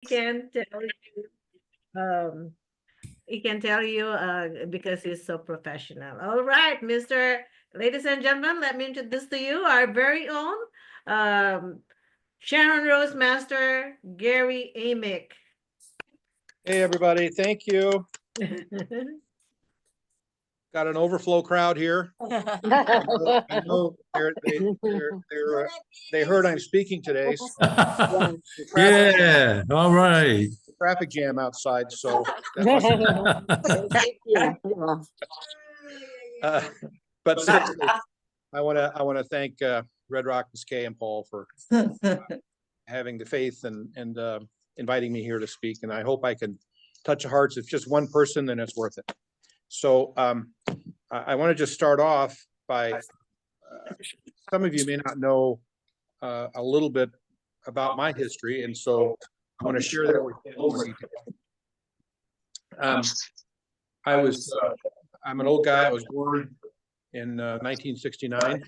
can tell you, he can tell you because he's so professional. All right, ladies and gentlemen, let me introduce to you our very own um, Sharon Rose Master Gary Amick. Hey, everybody. Thank you. Got an overflow crowd here. I know they heard I'm speaking today. So Yeah, all right. traffic jam outside, so but seriously, I want to thank Redrock, Kay, and Paul for having the faith and inviting me here to speak. And I hope I can touch the hearts. If just one person, then it's worth it. So I want to just start off by some of you may not know a little bit about my history, and so I want to share that with you. I'm an old guy. I was born in 1969.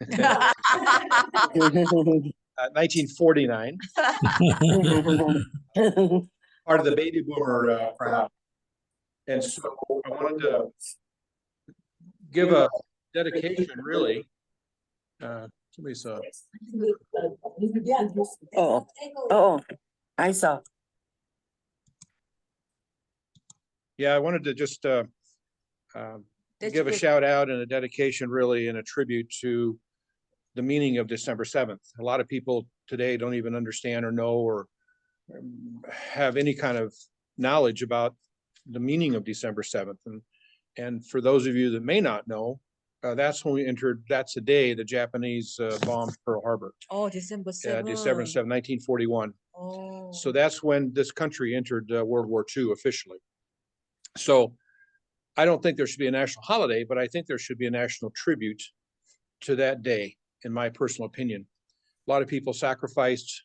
1949. Part of the baby boomer crowd. And so I wanted to give a dedication, really. Somebody saw. Oh, I saw. Yeah, I wanted to just give a shout out and a dedication, really, and a tribute to the meaning of December 7th. A lot of people today don't even understand or know or have any kind of knowledge about the meaning of December 7th. And for those of you that may not know, that's when we entered, that's the day the Japanese bombed Pearl Harbor. Oh, December 7th. December 7th, 1941. Oh. So that's when this country entered World War II officially. So I don't think there should be a national holiday, but I think there should be a national tribute to that day, in my personal opinion. A lot of people sacrificed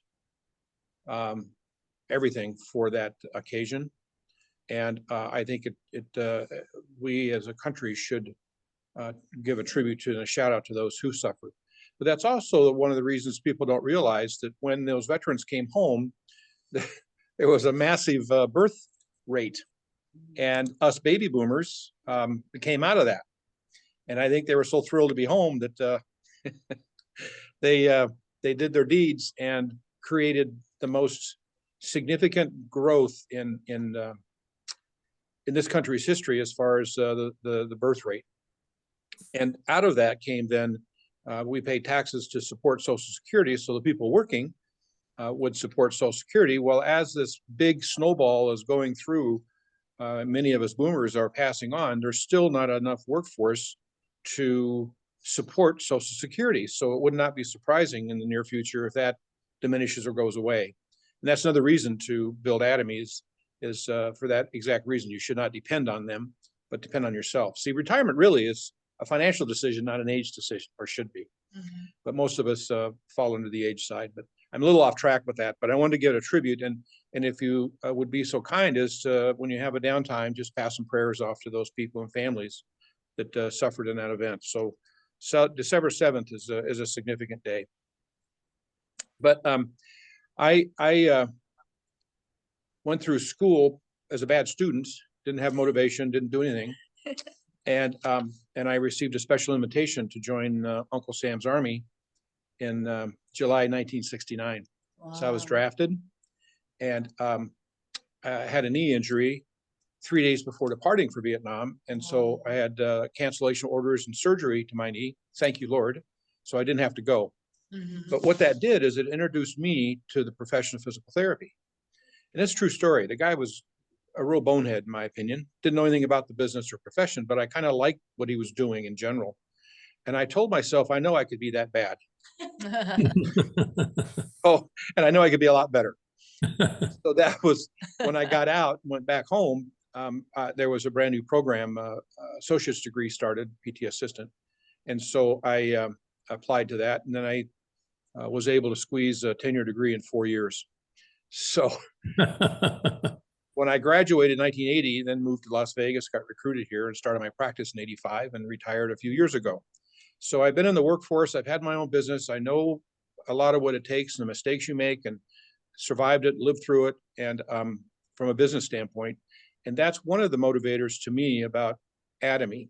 everything for that occasion. And I think we as a country should give a tribute to and a shout out to those who suffered. But that's also one of the reasons people don't realize that when those veterans came home, there was a massive birth rate. And us baby boomers came out of that. And I think they were so thrilled to be home that they did their deeds and created the most significant growth in this country's history as far as the birth rate. And out of that came then we paid taxes to support Social Security, so the people working would support Social Security. Well, as this big snowball is going through, many of us boomers are passing on, there's still not enough workforce to support Social Security. So it would not be surprising in the near future if that diminishes or goes away. And that's another reason to build Atomy is for that exact reason. You should not depend on them, but depend on yourself. See, retirement really is a financial decision, not an age decision, or should be. Mm-hmm. But most of us fall into the age side. But I'm a little off track with that, but I wanted to give a tribute. And if you would be so kind as to, when you have a downtime, just pass some prayers off to those people and families that suffered in that event. So December 7th is a significant day. But I went through school as a bad student, didn't have motivation, didn't do anything. And I received a special invitation to join Uncle Sam's Army in July 1969. Wow. So I was drafted, and I had a knee injury 3 days before departing for Vietnam. And so I had cancellation orders and surgery to my knee. Thank you, Lord. So I didn't have to go. Mm-hmm. But what that did is it introduced me to the profession of physical therapy. And it's a true story. The guy was a real bonehead, in my opinion. Didn't know anything about the business or profession, but I kind of liked what he was doing in general. And I told myself, I know I could be that bad. Oh, and I know I could be a lot better. So that was when I got out and went back home. There was a brand new program, associate's degree started, PT assistant. And so I applied to that. And then I was able to squeeze a 10-year degree in 4 years. So when I graduated in 1980, then moved to Las Vegas, got recruited here and started my practice in 85 and retired a few years ago. So I've been in the workforce. I've had my own business. I know a lot of what it takes and the mistakes you make. And survived it, lived through it, and from a business standpoint. And that's one of the motivators to me about Atomy.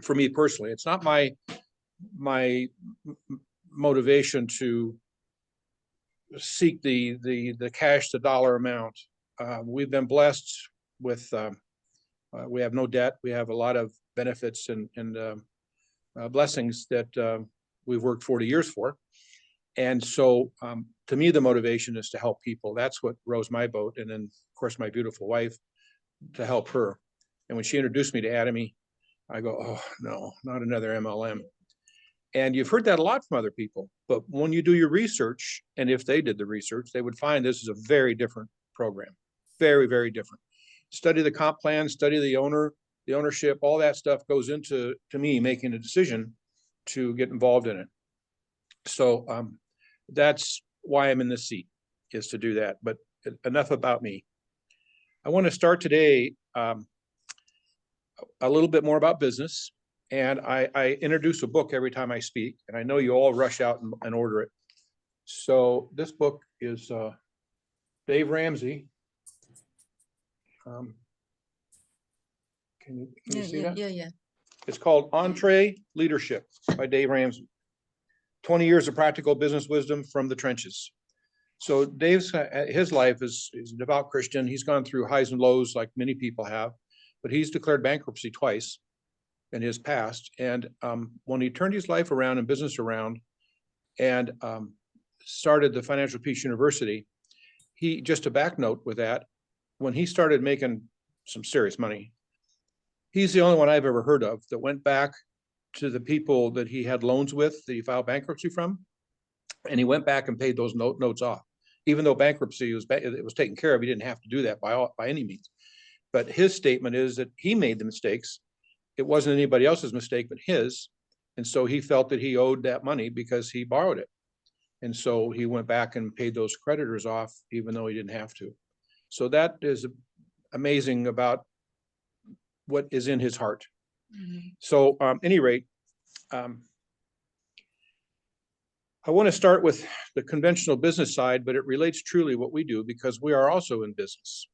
For me personally, it's not my motivation to seek the cash to dollar amount. We've been blessed with we have no debt. We have a lot of benefits and blessings that we've worked 40 years for. And so to me, the motivation is to help people. That's what rose my boat. And then, of course, my beautiful wife, to help her. And when she introduced me to Atomy, I go, oh, no, not another MLM. And you've heard that a lot from other people. But when you do your research, and if they did the research, they would find this is a very different program. Very, very different. Study the comp plan, study the ownership, all that stuff goes into, to me, making a decision to get involved in it. So that's why I'm in this seat, is to do that. But enough about me. I want to start today a little bit more about business. And I introduce a book every time I speak, and I know you all rush out and order it. So this book is Dave Ramsey. Can you see that? Yeah. It's called Entree Leadership by Dave Ramsey. 20 years of practical business wisdom from the trenches. So Dave's, his life is a devout Christian. He's gone through highs and lows like many people have, but he's declared bankruptcy twice in his past. And when he turned his life around and business around and started the Financial Peace University, he, just a back note with that, when he started making some serious money, he's the only one I've ever heard of that went back to the people that he had loans with that he filed bankruptcy from, and he went back and paid those notes off. Even though bankruptcy was taken care of, he didn't have to do that by any means. But his statement is that he made the mistakes. It wasn't anybody else's mistake but his. And so he felt that he owed that money because he borrowed it. And so he went back and paid those creditors off, even though he didn't have to. So that is amazing about what is in his heart. Mm-hmm. So any rate, I want to start with the conventional business side, but it relates truly what we do because we are also in business.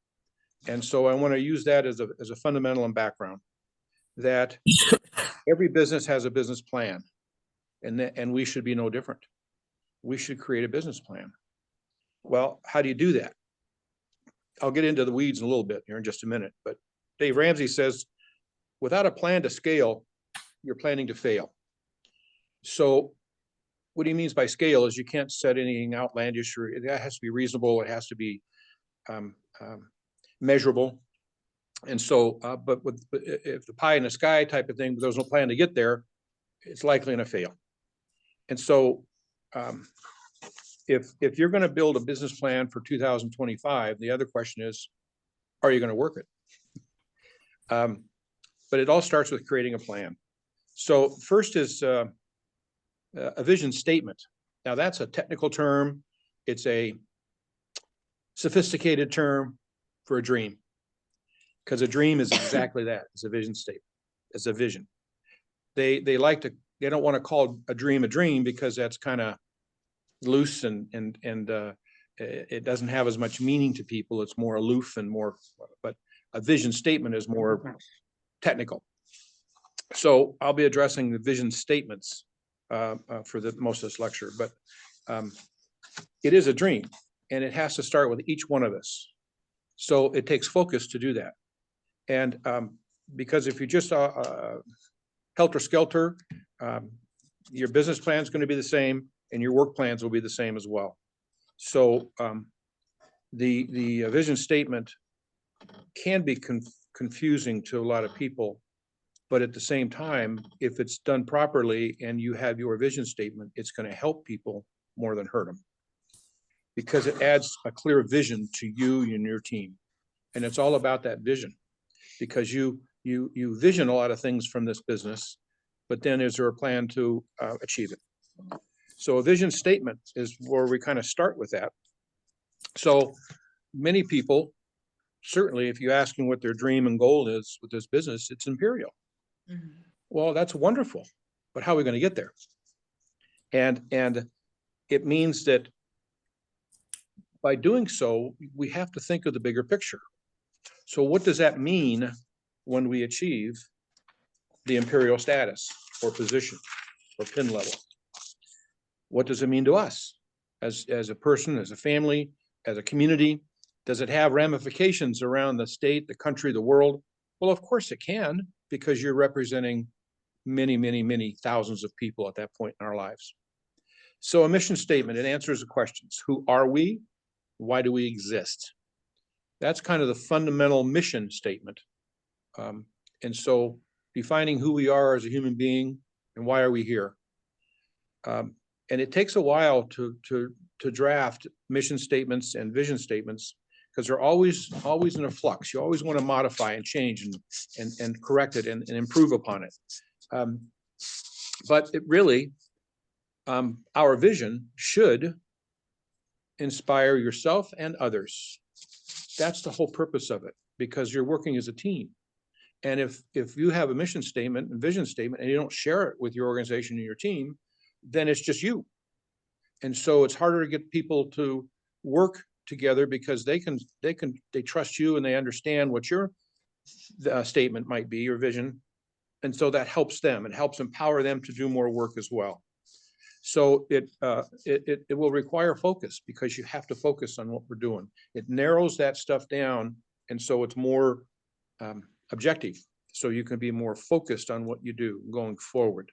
And so I want to use that as a fundamental and background, that every business has a business plan, and we should be no different. We should create a business plan. Well, how do you do that? I'll get into the weeds in a little bit here in just a minute, but Dave Ramsey says, without a plan to scale, you're planning to fail. So what he means by scale is you can't set anything outlandish, or it has to be reasonable. It has to be measurable. And so, but if the pie in the sky type of thing, but there's no plan to get there, it's likely going to fail. And so if you're going to build a business plan for 2025, the other question is, are you going to work it? But it all starts with creating a plan. So first is a vision statement. Now that's a technical term. It's a sophisticated term for a dream, because a dream is exactly that. It's a vision statement. It's a vision. They don't want to call a dream because that's kind of loose and it doesn't have as much meaning to people. It's more aloof and more, but a vision statement is more technical. So I'll be addressing the vision statements for most of this lecture, but it is a dream and it has to start with each one of us. So it takes focus to do that. And because if you just helter-skelter, your business plan is going to be the same and your work plans will be the same as well. So the vision statement can be confusing to a lot of people, but at the same time, if it's done properly and you have your vision statement, it's going to help people more than hurt them, because it adds a clear vision to you and your team. And it's all about that vision, because you vision a lot of things from this business, but then is there a plan to achieve it? So a vision statement is where we kind of start with that. So many people, certainly if you ask them what their dream and goal is with this business, it's imperial. Mm-hmm. Well, that's wonderful, but how are we going to get there? And it means that by doing so, we have to think of the bigger picture. So what does that mean when we achieve the imperial status or position or pin level? What does it mean to us as a person, as a family, as a community? Does it have ramifications around the state, the country, the world? Well, of course it can, because you're representing many, many, many thousands of people at that point in our lives. So a mission statement, it answers the questions. Who are we? Why do we exist? That's kind of the fundamental mission statement. And so defining who we are as a human being and why are we here? And it takes a while to draft mission statements and vision statements, because they're always in a flux. You always want to modify and change and correct it and improve upon it. But it really, our vision should inspire yourself and others. That's the whole purpose of it, because you're working as a team. And if you have a mission statement and vision statement and you don't share it with your organization and your team, then it's just you. And so it's harder to get people to work together, because they trust you and they understand what your statement might be, your vision. And so that helps them. It helps empower them to do more work as well. So it will require focus, because you have to focus on what we're doing. It narrows that stuff down, and so it's more objective. So you can be more focused on what you do going forward.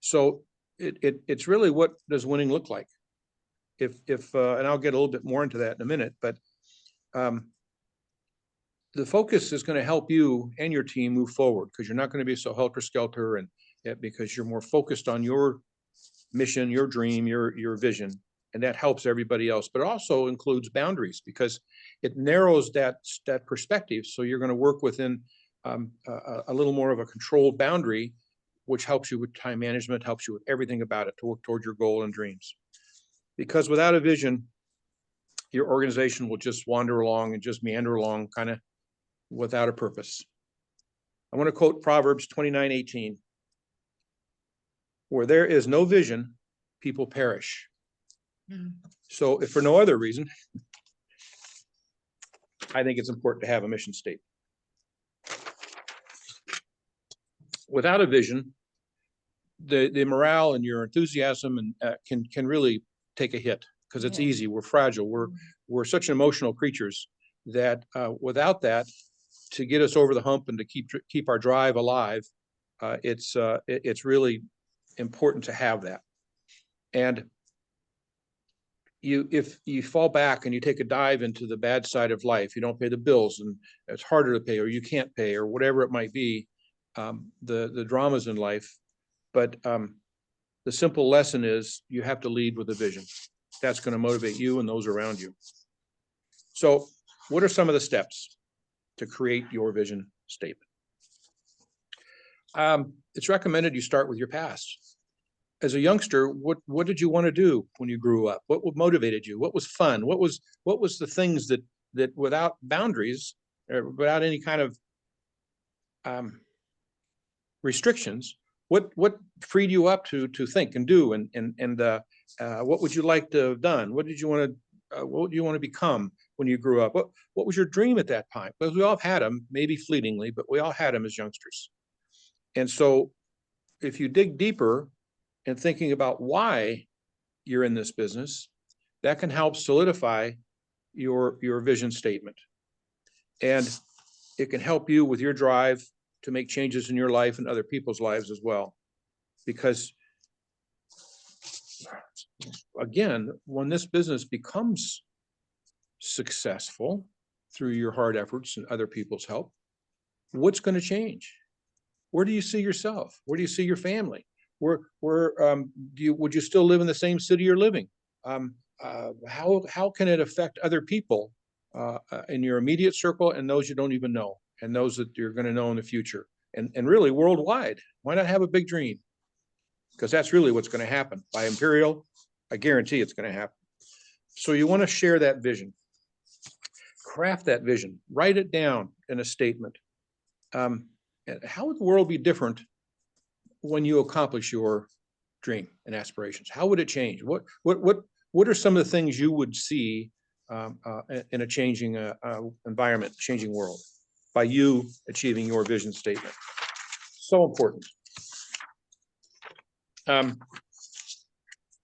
So it's really, what does winning look like? And I'll get a little bit more into that in a minute, but the focus is going to help you and your team move forward, because you're not going to be so helter-skelter, and because you're more focused on your mission, your dream, your vision, and that helps everybody else. But it also includes boundaries, because it narrows that perspective. So you're going to work within a little more of a controlled boundary, which helps you with time management, helps you with everything about it to work toward your goal and dreams. Because without a vision, your organization will just wander along and just meander along, kind of without a purpose. I want to quote Proverbs 29:18. Where there is no vision, people perish. So if for no other reason, I think it's important to have a mission statement. Without a vision, the morale and your enthusiasm can really take a hit, because it's easy. We're fragile. We're such emotional creatures that without that, to get us over the hump and to keep our drive alive, it's really important to have that. And if you fall back and you take a dive into the bad side of life, you don't pay the bills and it's harder to pay, or you can't pay, or whatever it might be, the dramas in life. But the simple lesson is, you have to lead with a vision. That's going to motivate you and those around you. So what are some of the steps to create your vision statement? It's recommended you start with your past. As a youngster, what did you want to do when you grew up? What motivated you? What was fun? What was the things that without boundaries, or without any kind of restrictions, what freed you up to think and do, and what would you like to have done? What would you want to become when you grew up? What was your dream at that time? Because we all had them, maybe fleetingly, but we all had them as youngsters. And so if you dig deeper and thinking about why you're in this business, that can help solidify your vision statement. And it can help you with your drive to make changes in your life and other people's lives as well. Because again, when this business becomes successful through your hard efforts and other people's help, what's going to change? Where do you see yourself? Where do you see your family? Would you still live in the same city you're living? How can it affect other people in your immediate circle, and those you don't even know, and those that you're going to know in the future, and really worldwide? Why not have a big dream? Because that's really what's going to happen. By Imperial, I guarantee it's going to happen. So you want to share that vision, craft that vision, write it down in a statement. How would the world be different when you accomplish your dream and aspirations? How would it change? What are some of the things you would see in a changing environment, changing world, by you achieving your vision statement. So important.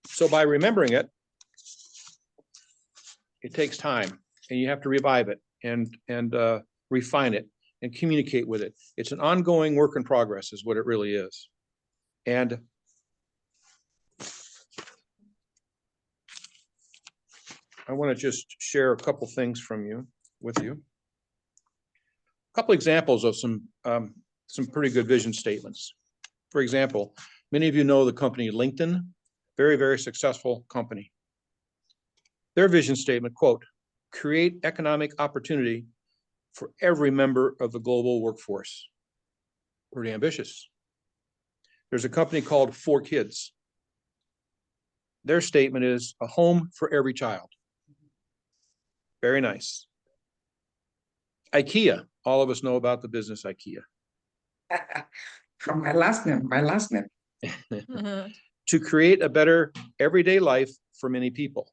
So by remembering it, it takes time, and you have to revive it and refine it and communicate with it. It's an ongoing work in progress, is what it really is. And I want to just share a couple things with you. A couple examples of some pretty good vision statements. For example, many of you know the company LinkedIn, very, very successful company. Their vision statement, quote, create economic opportunity for every member of the global workforce. Pretty ambitious. There's a company called 4Kids. Their statement is a home for every child. Very nice. IKEA, all of us know about the business IKEA. From my last name. To create a better everyday life for many people.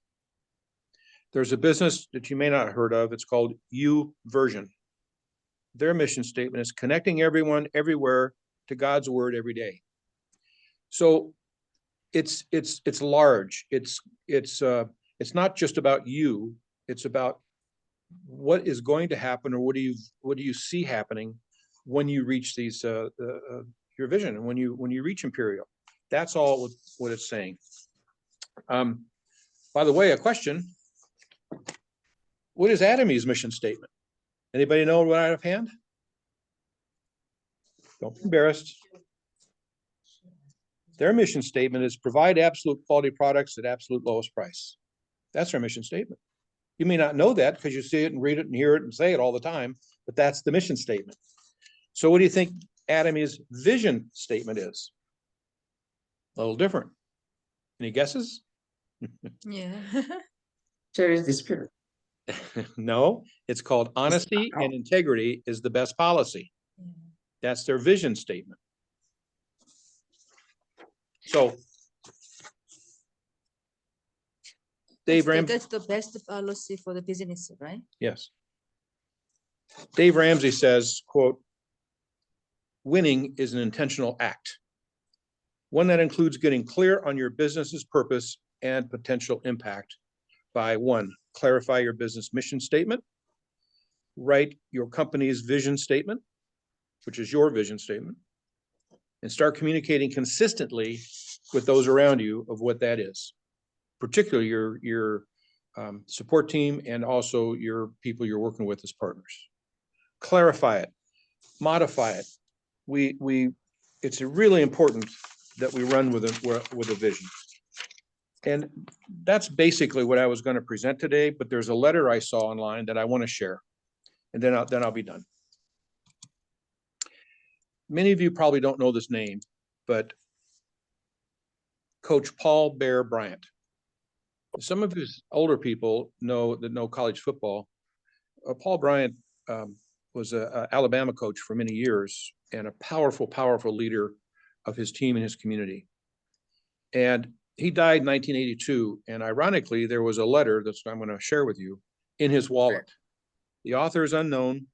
There's a business that you may not have heard of. It's called YouVersion. Their mission statement is connecting everyone everywhere to God's word every day. So it's large. It's not just about you. It's about what is going to happen, or what do you see happening when you reach these your vision, and when you reach Imperial. That's all what it's saying. By the way, a question. What is Atomy's mission statement? Anybody know right out of hand? Don't be embarrassed. Their mission statement is provide absolute quality products at absolute lowest price. That's our mission statement. You may not know that because you see it and read it and hear it and say it all the time, but that's the mission statement. So what do you think Atomy's vision statement is? A little different. Any guesses? Yeah. Cherish the spirit. No, it's called honesty and integrity is the best policy. That's their vision statement. So Dave Ramsey. That's the best policy for the business, right? Yes. Dave Ramsey says, quote, winning is an intentional act, one that includes getting clear on your business's purpose and potential impact by 1, clarify your business mission statement, write your company's vision statement, which is your vision statement, and start communicating consistently with those around you of what that is, particularly your support team and also your people you're working with as partners. Clarify it, modify it. It's really important that we run with a vision. And that's basically what I was going to present today, but there's a letter I saw online that I want to share, and then I'll be done. Many of you probably don't know this name, but Coach Paul Bear Bryant. Some of his older people know college football. Paul Bryant was an Alabama coach for many years and a powerful, powerful leader of his team and his community. And he died in 1982. And ironically, there was a letter that's I'm going to share with you in his wallet. The author is unknown,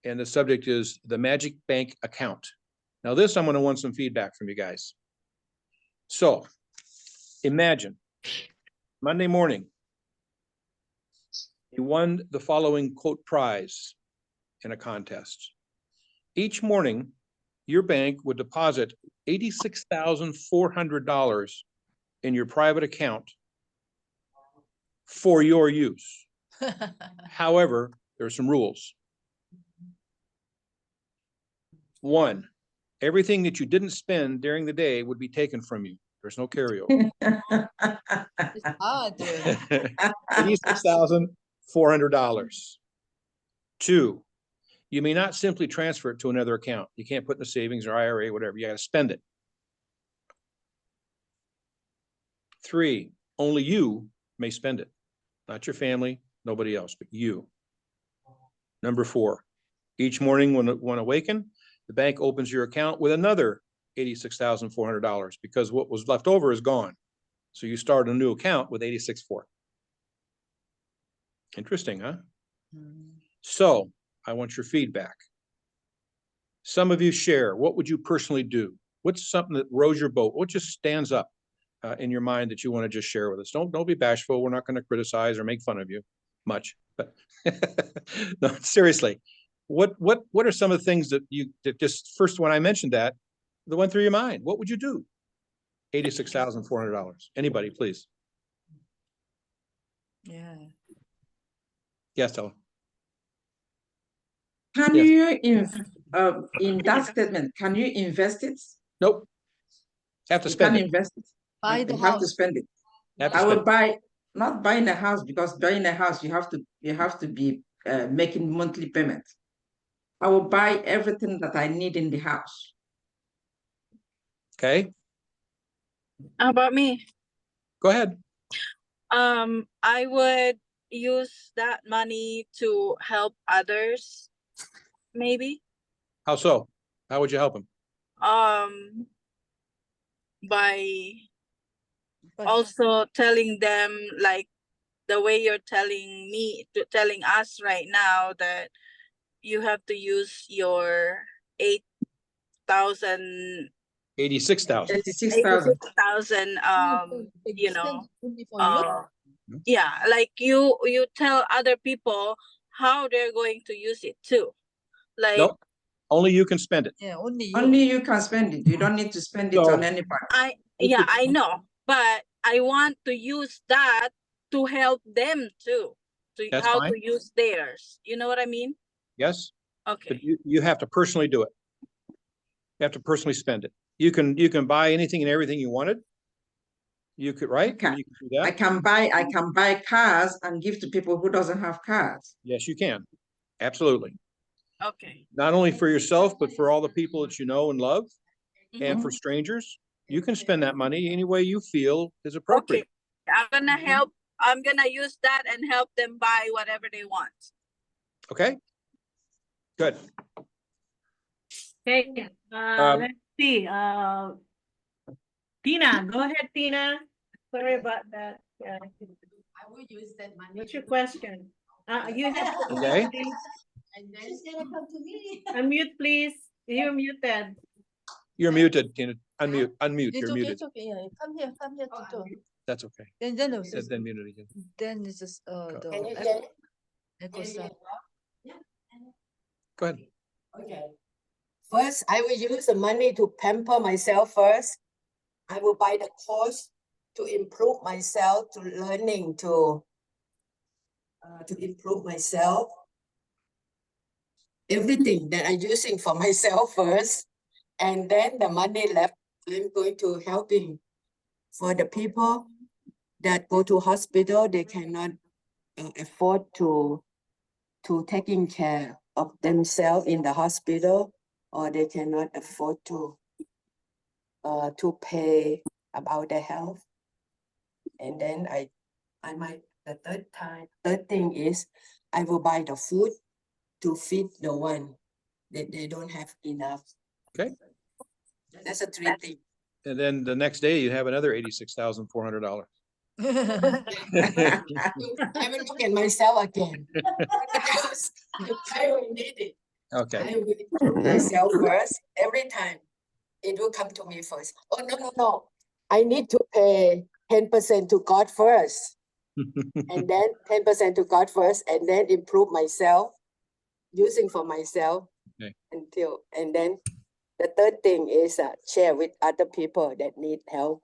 and the subject is the Magic Bank account. Now this, I'm going to want some feedback from you guys. So imagine Monday morning, you won the following quote prize in a contest. Each morning, your bank would deposit $86,400 in your private account for your use. However, there are some rules. 1, everything that you didn't spend during the day would be taken from you. There's no carryover. It's hard. $86,400. 2, you may not simply transfer it to another account. You can't put in the savings or IRA, whatever. You got to spend it. 3, only you may spend it. Not your family, nobody else, but you. Number 4, each morning when awakened, the bank opens your account with another $86,400 because what was left over is gone. So you start a new account with $86,400. Interesting, huh? Mm. So I want your feedback. Some of you share. What would you personally do? What's something that rows your boat? What just stands up in your mind that you want to just share with us? Don't be bashful. We're not going to criticize or make fun of you much, but no, seriously. What are some of the things that that just first when I mentioned that went through your mind? What would you do? $86,400. Anybody, please. Yeah. Yes, Stella. Can Yes. you, in that statement, can you invest it? Nope. Have to You spend can it. invest it. Buy the You have to house. spend it. Have to I spend will it. buy, not buying a house, because buying a house, you have to be making monthly payments. I will buy everything that I need in the house. Okay, How about me? go ahead. I would use that money to help others, maybe. How so? How would you help them? By But also telling them like the way you're telling us right now that you have to use your 8,000 $86,000. 86,000. 86,000 you know only for you. yeah, like you tell other people how they're going to use it too, like Nope. Only you can spend it. Yeah, only you. Only you can spend it. You don't need to spend it So- on anybody. I know, but I want to use that to help them too, to That's how fine. to use theirs, you know what I mean? Yes, Okay. but you have to personally do it. You have to personally spend it. You can buy anything and everything you wanted. You could, right? Okay. You can do I that. can buy cars and give to people who doesn't have cars. Yes, you can. Absolutely. Okay. Not only for yourself, but for all the people that you know and love, and Mhm. for strangers. You can spend that money any way you feel is Okay, appropriate. I'm gonna use that and help them buy whatever they want. Okay? Good. Okay, let's see, Tina, go ahead, Tina. Sorry about that. Yeah. I will use that money. What's your question? You have to Okay. unmute, please. And then She's gonna come to me. Unmute, please. You're muted. You're muted, Tina. Unmute. It's You're okay, muted. it's okay. Yeah, come here to talk. That's okay. Then it's just, Then mute it again. then it's just can you the hear? echo sound. Go ahead. Okay. First, I will use the money to pamper myself first. I will buy the course to improve myself, to learning to improve myself. Everything that I'm using for myself first, and then the money left, I'm going to helping for the people that go to hospital. They cannot afford to taking care of themselves in the hospital, or they cannot afford to pay about their health. And then I might, the third thing is I will buy the food to feed the one that they don't have enough. Okay. That's a three thing. And then the next day you have another $86,400. I will look at myself again. Because I will need it. Okay. I will improve myself first. Every time it will come to me first. Oh, no. I need to pay 10% to God first. And then 10% to God first, and then improve myself, using for myself. Okay. And then the third thing is share with other people that need help.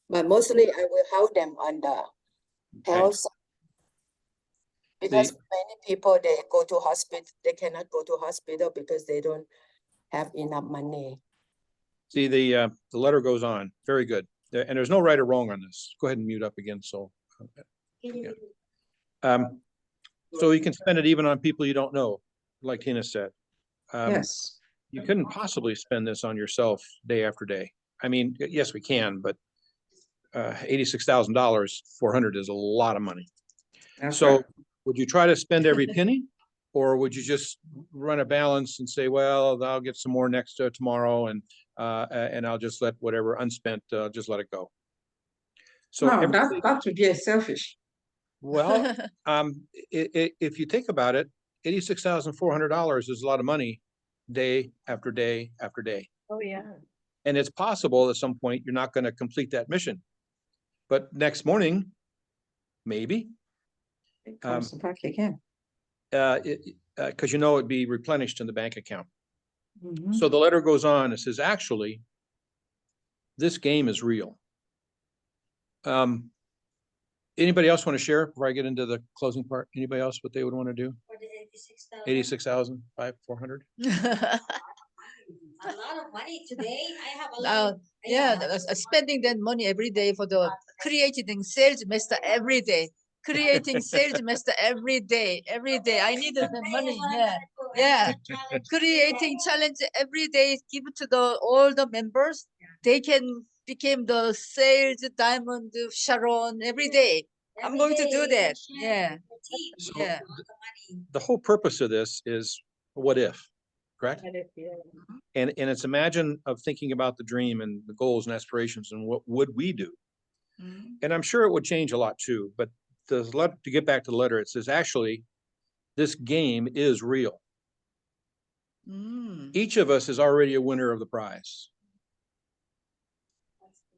But mostly I will help them on the health side. Because many people, they go to hospital, they cannot go to hospital because they don't have enough money. See, the letter goes on. Very good. And there's no right or wrong on this. Go ahead and mute up again. So, yeah. So you can spend it even on people you don't know, like Tina said. Yes. You couldn't possibly spend this on yourself day after day. I mean, yes, we can, but $86,000, 400 is a lot of money. That's So right. would you try to spend every penny? Or would you just run a balance and say, well, I'll get some more next tomorrow and I'll just let whatever unspent, just let it go. So No, everybody, that would be a selfish. Well, if you think about it, $86,400 is a lot of money, day after day after day. Oh, yeah. And it's possible at some point you're not going to complete that mission. But next morning, maybe, It comes back again. because it'd be replenished in the bank account. Mhm. So the letter goes on, it says, actually, this game is real. Anybody else want to share before I get into the closing part? Anybody else what they would want to do? For the 86,000. 86,400. A lot of money today. I have a lot. Now, of- yeah, spending that money every day for the creating sales master every day, creating sales master every day. I needed the money. Yeah, creating challenge every day. Give to all the members. They can become the sales diamond Sharon every day. I'm going to do that. Yeah. So Yeah. the whole purpose of this is what if, correct? And it's imagine of thinking about the dream and the goals and aspirations and what would we do? Mm. And I'm sure it would change a lot too, but to get back to the letter, it says, actually, this game is real. Mm. Each of us is already a winner of the prize.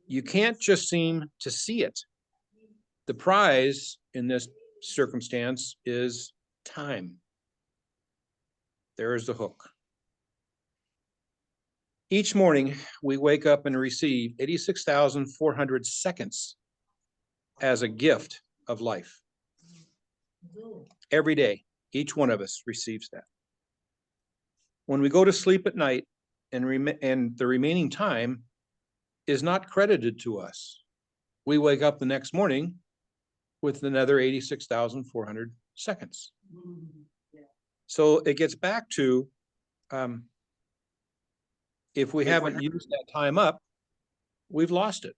You can't just seem to see it. The prize in this circumstance is time. There is the hook. Each morning, we wake up and receive 86,400 seconds as a gift of life. Every day, each one of us receives that. When we go to sleep at night and the remaining time is not credited to us, we wake up the next morning with another 86,400 seconds. So it gets back to, if we haven't used that time up, we've lost it.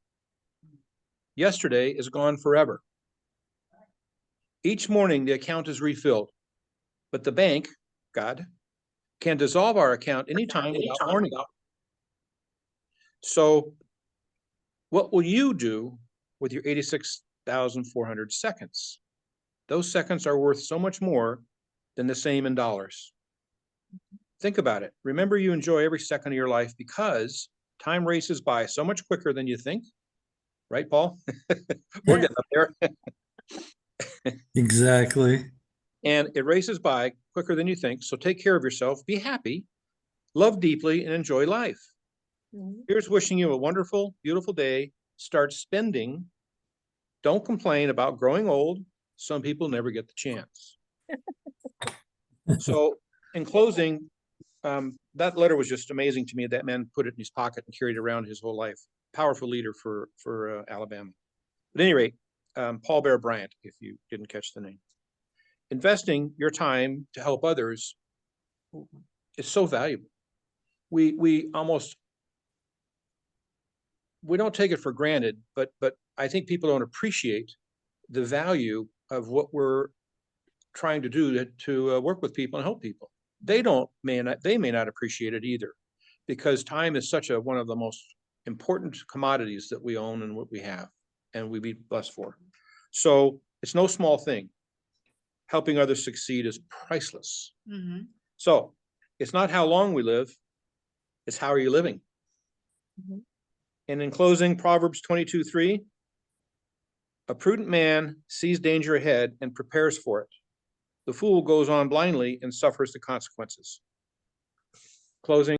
Yesterday is gone forever. Each morning, the account is refilled, but the bank, God, can dissolve our account anytime without warning. So what will you do with your 86,400 seconds? Those seconds are worth so much more than the same in dollars. Think about it. Remember, you enjoy every second of your life because time races by so much quicker than you think. Right, Paul? We're getting up there. Exactly. And it races by quicker than you think. So take care of yourself, be happy, love deeply, and enjoy life. Here's wishing you a wonderful, beautiful day. Start spending. Don't complain about growing old. Some people never get the chance. So in closing, that letter was just amazing to me. That man put it in his pocket and carried it around his whole life. Powerful leader for Alabama. But at any rate, Paul Bear Bryant, if you didn't catch the name. Investing your time to help others is so valuable. We don't take it for granted, but I think people don't appreciate the value of what we're trying to do to work with people and help people. They may not appreciate it either, because time is such one of the most important commodities that we own and what we have, and we be blessed for. So it's no small thing. Helping others succeed is priceless. Mm-hmm. So it's not how long we live, it's how are you living? Mm-hmm. And in closing, Proverbs 22:3, a prudent man sees danger ahead and prepares for it. The fool goes on blindly and suffers the consequences. Closing.